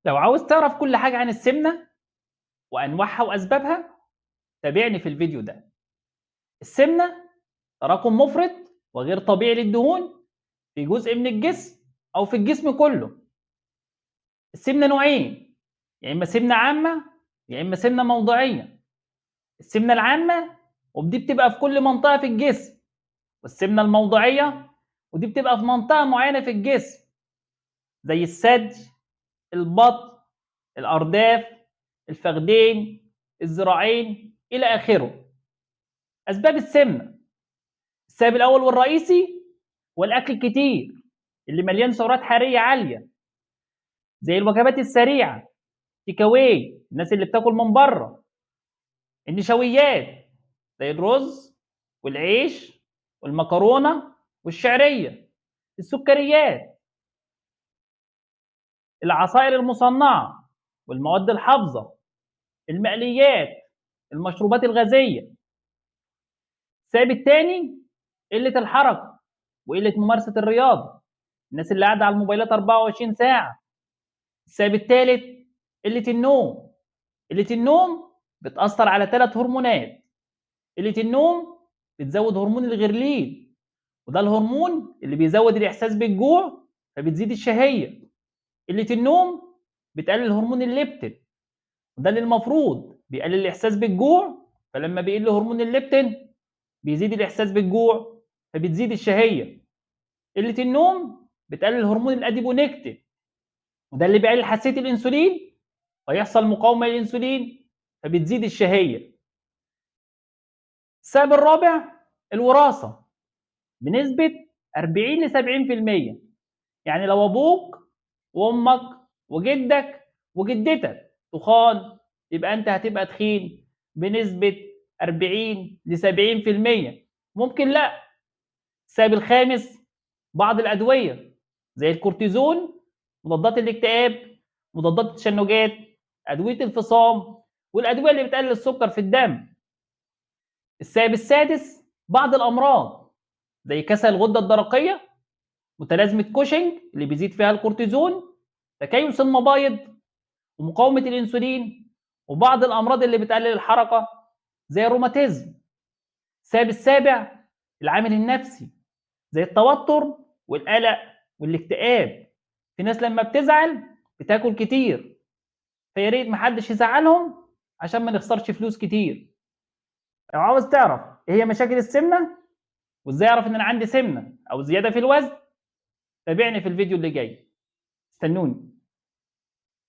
لو عاوز تعرف كل حاجة عن السمنة وأنواعها وأسبابها تابعني في الفيديو ده. السمنة تراكم مفرط وغير طبيعي للدهون في جزء من الجسم أو في الجسم كله. السمنة نوعين، يا إما سمنة عامة يا إما سمنة موضعية. السمنة العامة ودي بتبقى في كل منطقة في الجسم، والسمنة الموضعية ودي بتبقى في منطقة معينة في الجسم زي الثدي، البطن، الأرداف، الفخذين، الذراعين إلى آخره. أسباب السمنة: السبب الأول والرئيسي هو الأكل الكتير اللي مليان سعرات حرارية عالية زي الوجبات السريعة، تيك أواي، الناس اللي بتاكل من بره، النشويات زي الرز والعيش والمكرونة والشعرية، السكريات، العصائر المصنعة والمواد الحافظة، المقليات، المشروبات الغازية. السبب الثاني قلة الحركة وقلة ممارسة الرياضة، الناس اللي قاعدة على الموبايلات 24 ساعة. السبب الثالث قلة النوم. قلة النوم بتأثر على 3 هرمونات. قلة النوم بتزود هرمون الغرلين، وده الهرمون اللي بيزود الإحساس بالجوع فبتزيد الشهية. قلة النوم بتقلل هرمون الليبتين، وده اللي المفروض بيقلل الإحساس بالجوع، فلما بيقل هرمون الليبتين بيزيد الإحساس بالجوع فبتزيد الشهية. قلة النوم بتقلل هرمون الأديبونكتين، وده اللي بيقلل حساسية الأنسولين فيحصل مقاومة للأنسولين فبتزيد الشهية. السبب الرابع الوراثة بنسبة 40 ل 70%. يعني لو أبوك وأمك وجدك وجدتك تخان يبقى أنت هتبقى تخين بنسبة 40 ل 70%. ممكن لأ. السبب الخامس بعض الأدوية زي الكورتيزون، مضادات الاكتئاب، مضادات التشنجات، أدوية الفصام، والأدوية اللي بتقلل السكر في الدم. السبب السادس بعض الأمراض زي كسل الغدة الدرقية، متلازمة كوشنج اللي بيزيد فيها الكورتيزون، تكيس المبايض، ومقاومة الأنسولين، وبعض الأمراض اللي بتقلل الحركة زي الروماتيزم. السبب السابع العامل النفسي زي التوتر والقلق والاكتئاب. في ناس لما بتزعل بتاكل كتير، فيا ريت محدش يزعلهم عشان ما نخسرش فلوس كتير. لو عاوز تعرف ايه هي مشاكل السمنه وازاي اعرف ان انا عندي سمنه او زياده في الوزن تابعني في الفيديو اللي جاي. استنوني.